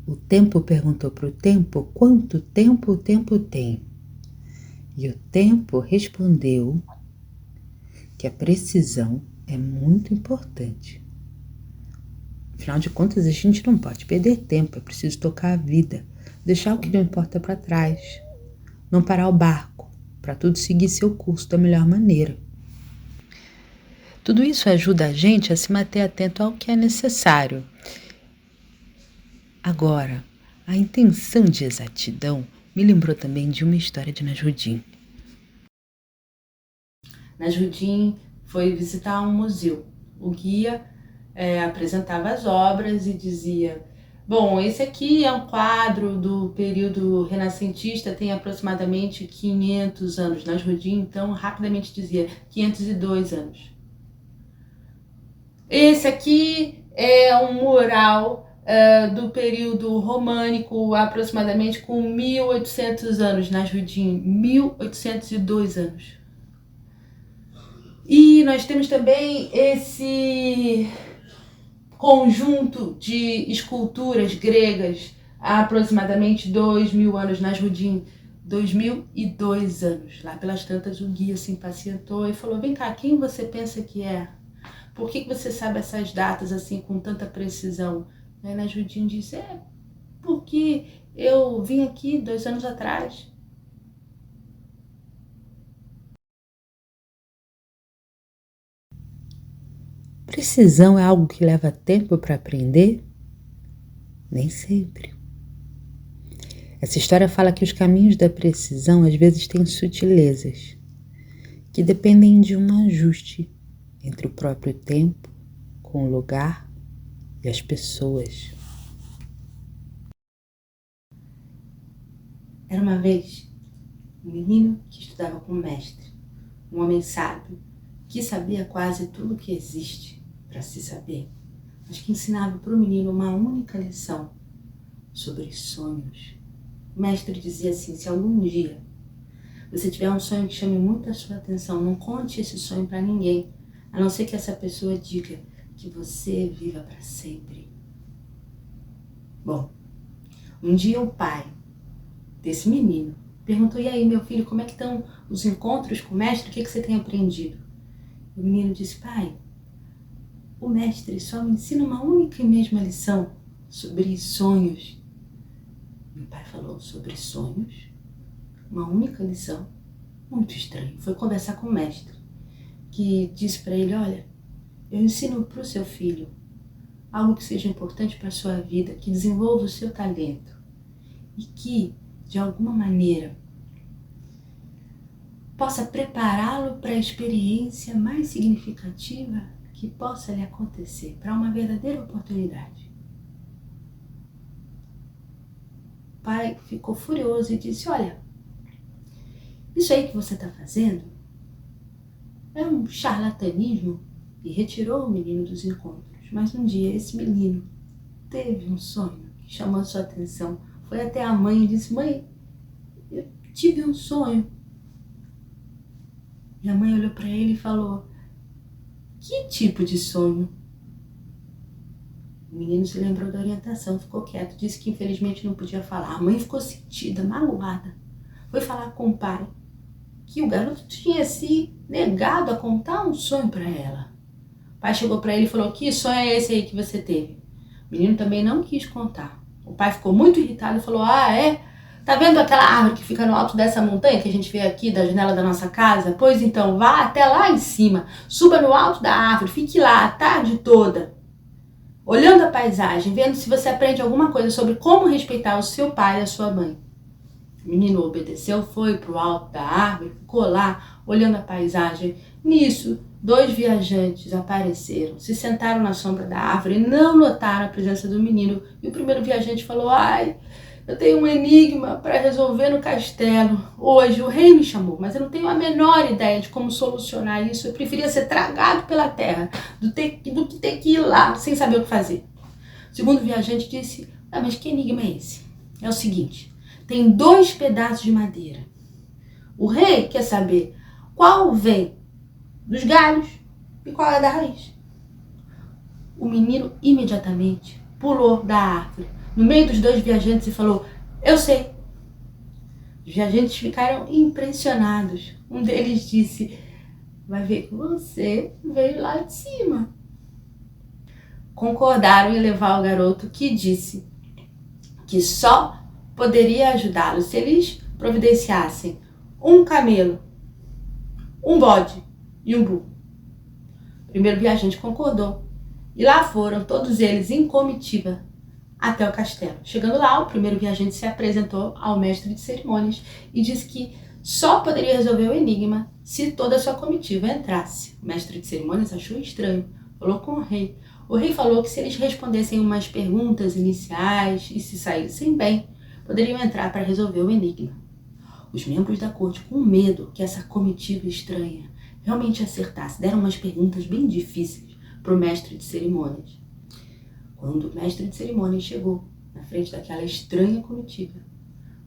O tempo perguntou para o tempo quanto tempo o tempo tem. E o tempo respondeu que a precisão é muito importante. Afinal de contas, a gente não pode perder tempo, é preciso tocar a vida, deixar o que não importa para trás, não parar o barco, para tudo seguir seu curso da melhor maneira. Tudo isso ajuda a gente a se manter atento ao que é necessário. Agora, a intenção de exatidão me lembrou também de uma história de Nasrudin. Nasrudin foi visitar um museu. O guia apresentava as obras e dizia: bom, esse aqui é um quadro do período renascentista, tem aproximadamente 500 anos. Nasrudin, então, rapidamente dizia 502 anos. Esse aqui é um mural do período românico, aproximadamente com 1800 anos. Nasrudin, 1802 anos. E nós temos também esse conjunto de esculturas gregas há aproximadamente 2000 anos. Nasrudin, 2002 anos. Lá pelas tantas o guia se impacientou e falou: vem cá, quem você pensa que é? Por que você sabe essas datas assim com tanta precisão? Aí Nasrudin disse: porque eu vim aqui 2 anos atrás. Precisão é algo que leva tempo para aprender? Nem sempre. Essa história fala que os caminhos da precisão às vezes têm sutilezas, que dependem de um ajuste entre o próprio tempo, com o lugar e as pessoas. Era uma vez um menino que estudava com um mestre, um homem sábio, que sabia quase tudo o que existe para se saber, mas que ensinava para o menino uma única lição sobre sonhos. O mestre dizia assim: se algum dia você tiver um sonho que chame muito a sua atenção, não conte esse sonho para ninguém, a não ser que essa pessoa diga que você viva para sempre. Bom, um dia o pai desse menino perguntou: e aí, meu filho, como é que estão os encontros com o mestre? O que você tem aprendido? O menino disse: pai, o mestre só me ensina uma única e mesma lição sobre sonhos. Meu pai falou: sobre sonhos? Uma única lição? Muito estranho. Foi conversar com o mestre, que disse para ele: olha, eu ensino para o seu filho algo que seja importante para a sua vida, que desenvolva o seu talento e que, de alguma maneira, possa prepará-lo para a experiência mais significativa que possa lhe acontecer, para uma verdadeira oportunidade. O pai ficou furioso e disse: olha, isso aí que você está fazendo é um charlatanismo, e retirou o menino dos encontros. Mas um dia esse menino teve um sonho que chamou a sua atenção. Foi até a mãe e disse: mãe, eu tive um sonho. E a mãe olhou para ele e falou: que tipo de sonho? O menino se lembrou da orientação, ficou quieto, disse que infelizmente não podia falar. A mãe ficou sentida, magoada. Foi falar com o pai que o garoto tinha se negado a contar um sonho para ela. O pai chegou para ele e falou: que sonho é esse aí que você teve? O menino também não quis contar. O pai ficou muito irritado e falou: ah, é? Tá vendo aquela árvore que fica no alto dessa montanha que a gente vê aqui da janela da nossa casa? Pois então, vá até lá em cima, suba no alto da árvore, fique lá a tarde toda, olhando a paisagem, vendo se você aprende alguma coisa sobre como respeitar o seu pai e a sua mãe. O menino obedeceu, foi pro alto da árvore, ficou lá, olhando a paisagem. Nisso, 2 viajantes apareceram, se sentaram na sombra da árvore e não notaram a presença do menino. E o primeiro viajante falou: ai, eu tenho um enigma para resolver no castelo. Hoje o rei me chamou, mas eu não tenho a menor ideia de como solucionar isso. Eu preferia ser tragado pela terra do que ter que ir lá sem saber o que fazer. O segundo viajante disse: mas que enigma é esse? É o seguinte, tem 2 pedaços de madeira. O rei quer saber qual vem dos galhos e qual é da raiz. O menino imediatamente pulou da árvore, no meio dos dois viajantes e falou: eu sei. Os viajantes ficaram impressionados. Um deles disse: vai ver que você veio lá de cima. Concordaram em levar o garoto, que disse que só poderia ajudá-lo se eles providenciassem um camelo, um bode e um burro. O primeiro viajante concordou e lá foram todos eles em comitiva até o castelo. Chegando lá, o primeiro viajante se apresentou ao mestre de cerimônias e disse que só poderia resolver o enigma se toda a sua comitiva entrasse. O mestre de cerimônias achou estranho, falou com o rei. O rei falou que se eles respondessem umas perguntas iniciais e se saíssem bem, poderiam entrar para resolver o enigma. Os membros da corte, com medo que essa comitiva estranha realmente acertasse, deram umas perguntas bem difíceis para o mestre de cerimônias. Quando o mestre de cerimônias chegou na frente daquela estranha comitiva,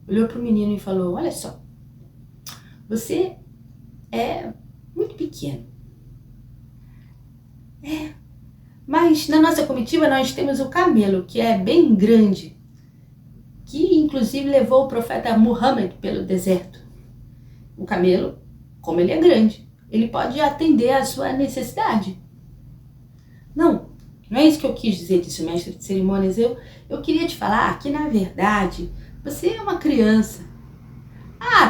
olhou para o menino e falou: olha só, você é muito pequeno. Mas na nossa comitiva nós temos o camelo, que é bem grande, que inclusive levou o profeta Muhammad pelo deserto. O camelo, como ele é grande, ele pode atender à sua necessidade. Não é isso que eu quis dizer, disse o mestre de cerimônias. Eu queria te falar que, na verdade, você é uma criança.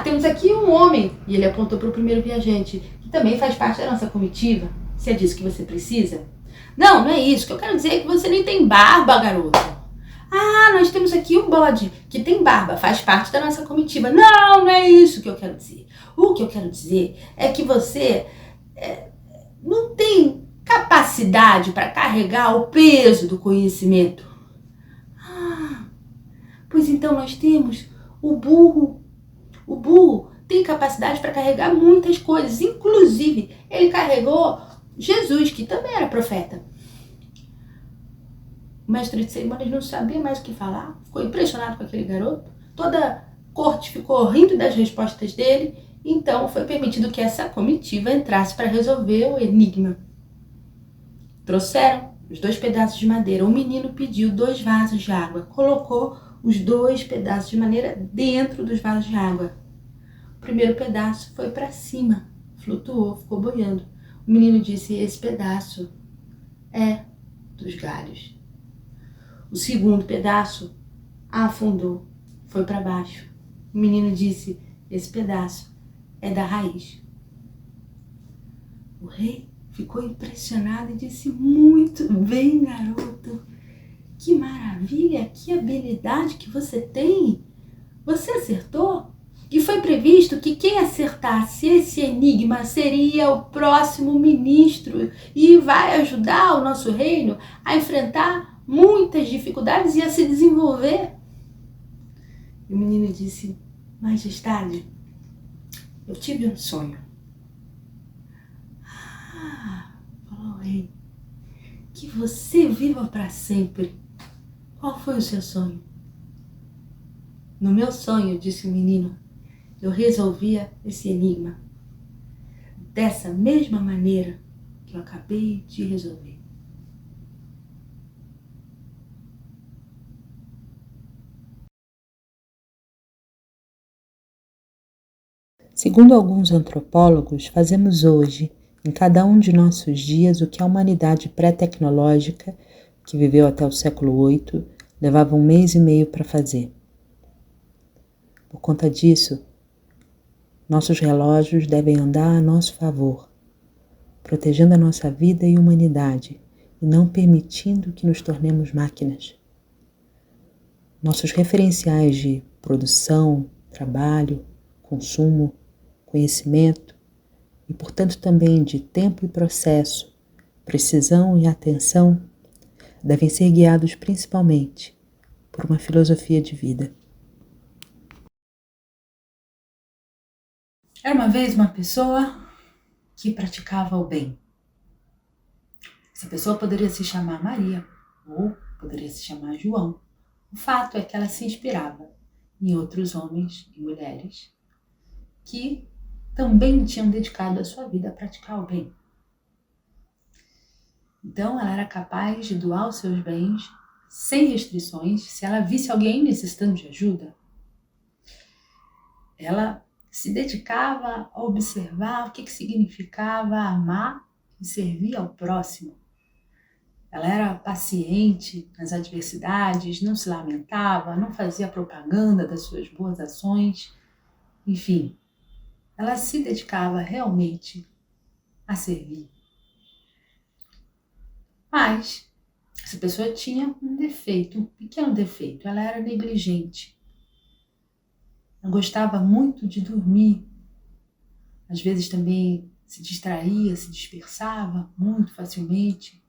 Temos aqui um homem, e ele apontou para o primeiro viajante, que também faz parte da nossa comitiva. Se é disso que você precisa? Não é isso. O que eu quero dizer é que você nem tem barba, garoto. Nós temos aqui um bode que tem barba, faz parte da nossa comitiva. Não é isso que eu quero dizer. O que eu quero dizer é que você não tem capacidade para carregar o peso do conhecimento. Pois então nós temos o burro. O burro tem capacidade para carregar muitas coisas. Inclusive, ele carregou Jesus, que também era profeta. O mestre de cerimônias não sabia mais o que falar, ficou impressionado com aquele garoto. Toda a corte ficou rindo das respostas dele, então foi permitido que essa comitiva entrasse para resolver o enigma. Trouxeram os 2 pedaços de madeira. O menino pediu 2 vasos de água, colocou os 2 pedaços de madeira dentro dos vasos de água. O primeiro pedaço foi para cima, flutuou, ficou boiando. O menino disse: esse pedaço é dos galhos. O segundo pedaço afundou, foi para baixo. O menino disse: esse pedaço é da raiz. O rei ficou impressionado e disse: muito bem, garoto. Que maravilha, que habilidade que você tem. Você acertou? E foi previsto que quem acertasse esse enigma seria o próximo ministro e vai ajudar o nosso reino a enfrentar muitas dificuldades e a se desenvolver. E o menino disse: majestade, eu tive um sonho. Falou o rei, que você viva para sempre. Qual foi o seu sonho? No meu sonho, disse o menino, eu resolvia esse enigma dessa mesma maneira que eu acabei de resolver. Segundo alguns antropólogos, fazemos hoje, em cada um de nossos dias, o que a humanidade pré-tecnológica, que viveu até o século VIII, levava 1 mês e meio para fazer. Por conta disso, nossos relógios devem andar a nosso favor, protegendo a nossa vida e humanidade e não permitindo que nos tornemos máquinas. Nossos referenciais de produção, trabalho, consumo, conhecimento e, portanto, também de tempo e processo, precisão e atenção, devem ser guiados principalmente por uma filosofia de vida. Era uma vez uma pessoa que praticava o bem. Essa pessoa poderia se chamar Maria ou poderia se chamar João. O fato é que ela se inspirava em outros homens e mulheres que também tinham dedicado a sua vida a praticar o bem. Então ela era capaz de doar os seus bens sem restrições. Se ela visse alguém necessitando de ajuda, ela se dedicava a observar o que significava amar e servir ao próximo. Ela era paciente nas adversidades, não se lamentava, não fazia propaganda das suas boas ações. Enfim, ela se dedicava realmente a servir. Mas essa pessoa tinha um defeito, um pequeno defeito. Ela era negligente. Ela gostava muito de dormir. Às vezes também se distraía, se dispersava muito facilmente.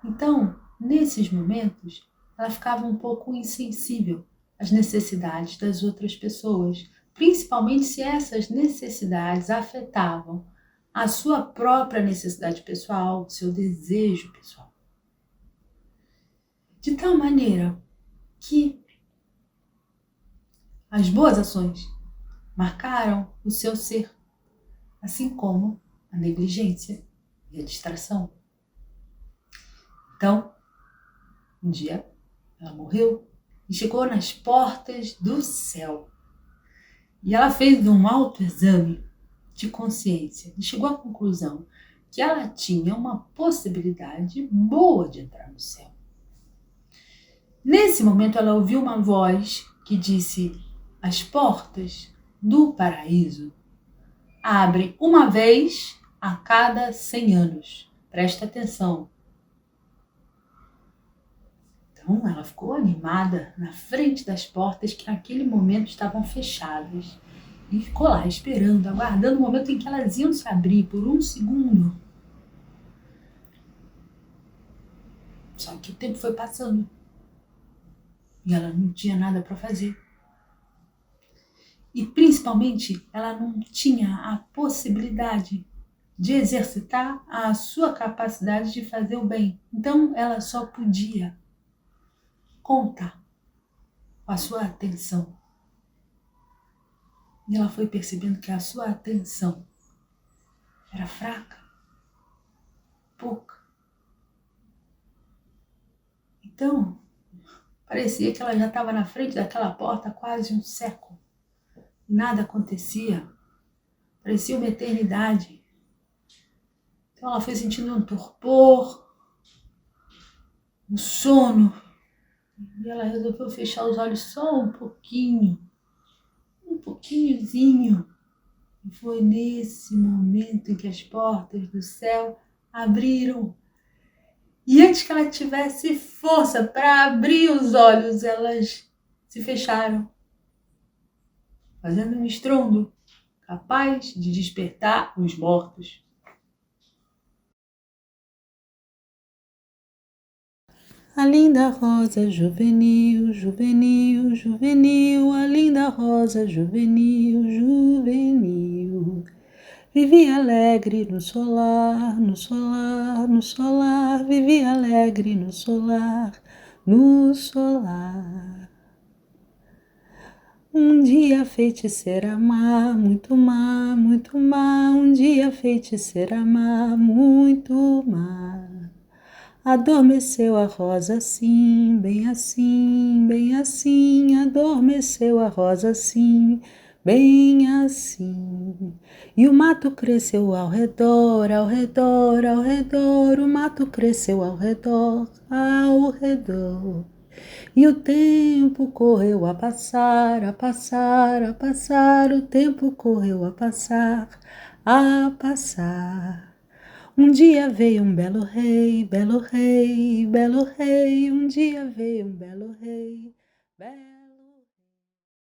Então, nesses momentos, ela ficava um pouco insensível às necessidades das outras pessoas, principalmente se essas necessidades afetavam a sua própria necessidade pessoal, o seu desejo pessoal. De tal maneira que as boas ações marcaram o seu ser, assim como a negligência e a distração. Então, um dia, ela morreu e chegou nas portas do céu. E ela fez um autoexame de consciência e chegou à conclusão que ela tinha uma possibilidade boa de entrar no céu. Nesse momento, ela ouviu uma voz que disse: as portas do paraíso abrem uma vez a cada 100 anos. Presta atenção. Então, ela ficou animada na frente das portas que naquele momento estavam fechadas. E ficou lá esperando, aguardando o momento em que elas iam se abrir por um segundo. Só que o tempo foi passando. E ela não tinha nada para fazer. E principalmente, ela não tinha a possibilidade de exercitar a sua capacidade de fazer o bem. Então, ela só podia contar com a sua atenção. E ela foi percebendo que a sua atenção era fraca, pouca. Então, parecia que ela já estava na frente daquela porta há quase um século. Nada acontecia. Parecia uma eternidade. Então ela foi sentindo um torpor, um sono. E ela resolveu fechar os olhos só um pouquinhozinho. E foi nesse momento em que as portas do céu abriram. E antes que ela tivesse força para abrir os olhos, elas se fecharam, fazendo um estrondo capaz de despertar os mortos. A linda rosa juvenil, juvenil, juvenil, a linda rosa juvenil, juvenil. Vivia alegre no solar, no solar, no solar, vivia alegre no solar, no solar. Um dia a feiticeira má, muito má, muito má, um dia a feiticeira má, muito má. Adormeceu a rosa assim, bem assim, bem assim, adormeceu a rosa assim, bem assim. E o mato cresceu ao redor, ao redor, ao redor, o mato cresceu ao redor, ao redor. E o tempo correu a passar, a passar, a passar, o tempo correu a passar, a passar. Um dia veio um belo rei, belo rei, belo rei, um dia veio um belo rei, belo